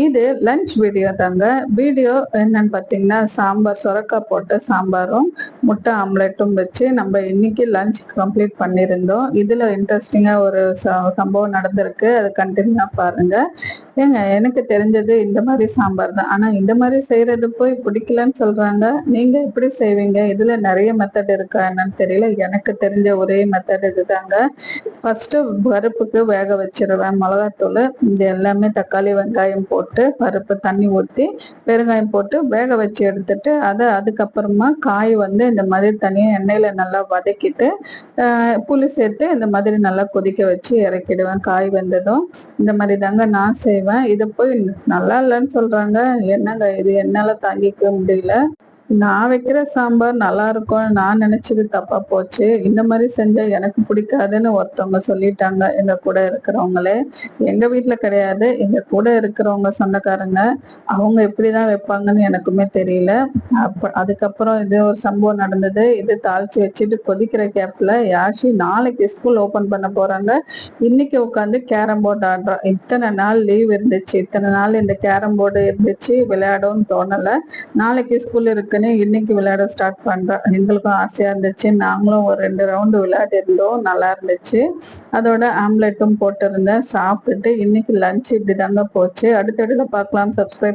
இது lunch video தாங்க. Video என்னன்னு பார்த்தீங்கன்னா, சாம்பார் சொரக்காய் போட்ட சாம்பாரும், முட்டை ஆம்லெட்டும் வச்சு நம்ம இன்னைக்கு லஞ்ச் கம்ப்ளீட் பண்ணியிருந்தோம். இதில் இன்ட்ரெஸ்டிங்காக ஒரு சம்பவம் நடந்திருக்கு. அது கண்டினியூவாக பாருங்க. ஏங்க எனக்கு தெரிஞ்சது இந்த மாதிரி சாம்பார் தான். ஆனால் இந்த மாதிரி செய்கிறது போய் பிடிக்கலன்னு சொல்கிறாங்க. நீங்கள் எப்படி செய்வீங்க? இதில் நிறைய மெத்தட் இருக்கா என்னன்னு தெரியல. எனக்கு தெரிஞ்ச ஒரே மெத்தட் இது தாங்க. ஃபஸ்ட்டு பருப்புக்கு வேக வச்சிருவேன். மிளகாத்தூள் இது எல்லாமே தக்காளி வெங்காயம் போட்டு பருப்பு தண்ணி ஊற்றி பெருங்காயம் போட்டு வேக வச்சு எடுத்துட்டு அதுக்கப்புறமா காய் இந்த மாதிரி தனியாக எண்ணெயில் நல்லா வதக்கிட்டு புளி சேர்த்து இந்த மாதிரி நல்லா கொதிக்க வச்சு இறக்கிடுவேன். காய் வெந்ததும் இந்த மாதிரி தாங்க நான் செய்வேன். இதை போய் நல்லா இல்லைன்னு சொல்கிறாங்க. என்னங்க இது என்னால் தாங்கிக்க முடியல. நான் வைக்கிற சாம்பார் நல்லா இருக்கும்னு நான் நினைச்சது தப்பா போச்சு. இந்த மாதிரி செஞ்சா எனக்கு பிடிக்காதுன்னு ஒருத்தவங்க சொல்லிட்டாங்க, எங்க கூட இருக்கிறவங்களே. எங்க வீட்டுல கிடையாது, எங்க கூட இருக்கிறவங்க சொந்தக்காரங்க. அவங்க எப்படிதான் வைப்பாங்கன்னு எனக்குமே தெரியல. அதுக்கப்புறம் இது ஒரு சம்பவம் நடந்தது. இது தாளிச்சு வச்சுட்டு கொதிக்கிற கேப்ல யாஷி நாளைக்கு ஸ்கூல் ஓபன் பண்ண போறாங்க. இன்னைக்கு உட்காந்து கேரம் போர்டு ஆடுறோம். இத்தனை நாள் லீவ் இருந்துச்சு, இத்தனை நாள் இந்த கேரம் போர்டு இருந்துச்சு, விளையாடவும் தோணல. நாளைக்கு ஸ்கூல் இருக்குன்னு இன்னைக்கு விளையாட ஸ்டார்ட் பண்றேன். எங்களுக்கும் ஆசையா இருந்துச்சு. நாங்களும் ஒரு 2 ரவுண்டு விளையாடி இருந்தோம். நல்லா இருந்துச்சு. அதோட ஆம்லெட்டும் போட்டிருந்தேன். சாப்பிட்டுட்டு இன்னைக்கு லஞ்ச் இப்படி தாங்க போச்சு. அடுத்த வீடியோல பார்க்கலாம். சப்ஸ்கிரைப்